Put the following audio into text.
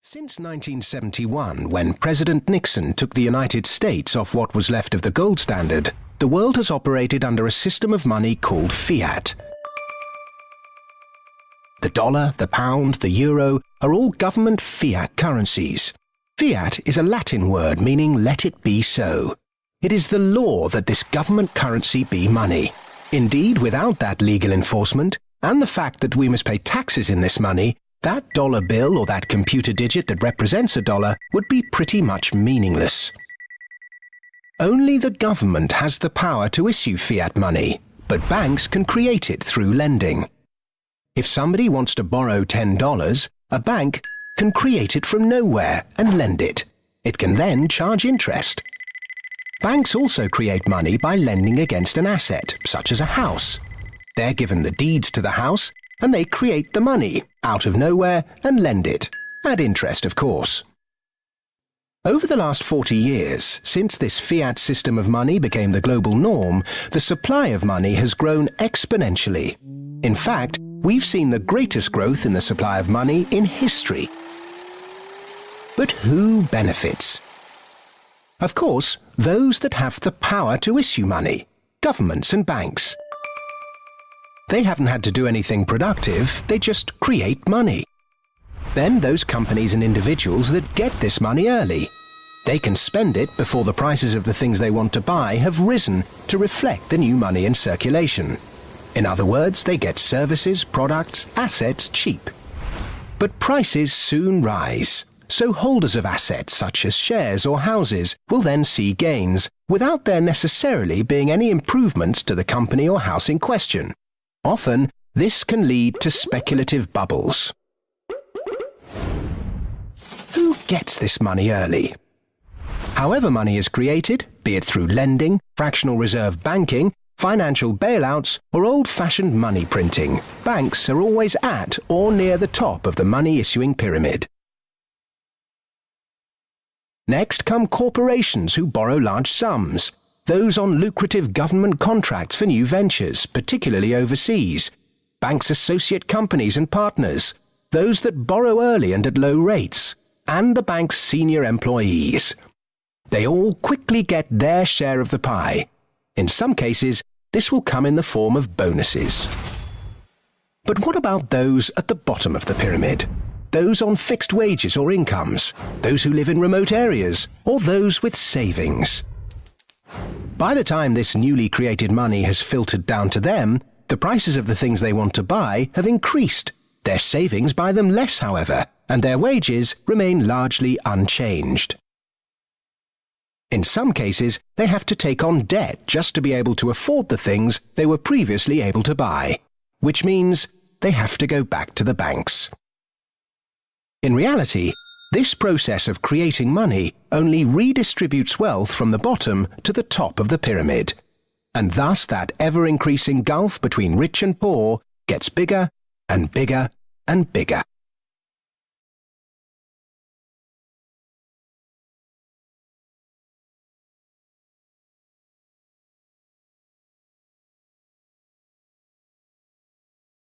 Since 1971, when President Nixon took the United States off what was left of the gold standard, the world has operated under a system of money called fiat. The dollar, the pound, the euro are all government fiat currencies. Fiat is a Latin word meaning let it be so. It is the law that this government currency be money. Indeed, without that legal enforcement, and the fact that we must pay taxes in this money, that dollar bill or that computer digit that represents a dollar would be pretty much meaningless. Only the government has the power to issue fiat money, but banks can create it through lending. If somebody wants to borrow $10, a bank can create it from nowhere and lend it. It can then charge interest. Banks also create money by lending against an asset, such as a house. They're given the deeds to the house, and they create the money out of nowhere and lend it, at interest of course. Over the last 40 years, since this fiat system of money became the global norm, the supply of money has grown exponentially. In fact, we've seen the greatest growth in the supply of money in history. But who benefits? Of course, those that have the power to issue money, governments and banks. They haven't had to do anything productive, they just create money. Then those companies and individuals that get this money early. They can spend it before the prices of the things they want to buy have risen to reflect the new money in circulation. In other words, they get services, products, assets cheap. But prices soon rise, so holders of assets such as shares or houses will then see gains, without there necessarily being any improvements to the company or house in question. Often, this can lead to speculative bubbles. Who gets this money early? However money is created, be it through lending, fractional reserve banking, financial bailouts, or old-fashioned money printing, banks are always at or near the top of the money-issuing pyramid. Next come corporations who borrow large sums. Those on lucrative government contracts for new ventures, particularly overseas, banks' associate companies and partners, those that borrow early and at low rates, and the bank's senior employees. They all quickly get their share of the pie. In some cases, this will come in the form of bonuses. But what about those at the bottom of the pyramid? Those on fixed wages or incomes, those who live in remote areas, or those with savings? By the time this newly created money has filtered down to them, the prices of the things they want to buy have increased. Their savings buy them less, however, and their wages remain largely unchanged. In some cases, they have to take on debt just to be able to afford the things they were previously able to buy, which means they have to go back to the banks. In reality, this process of creating money only redistributes wealth from the bottom to the top of the pyramid, and thus that ever-increasing gulf between rich and poor gets bigger and bigger and bigger.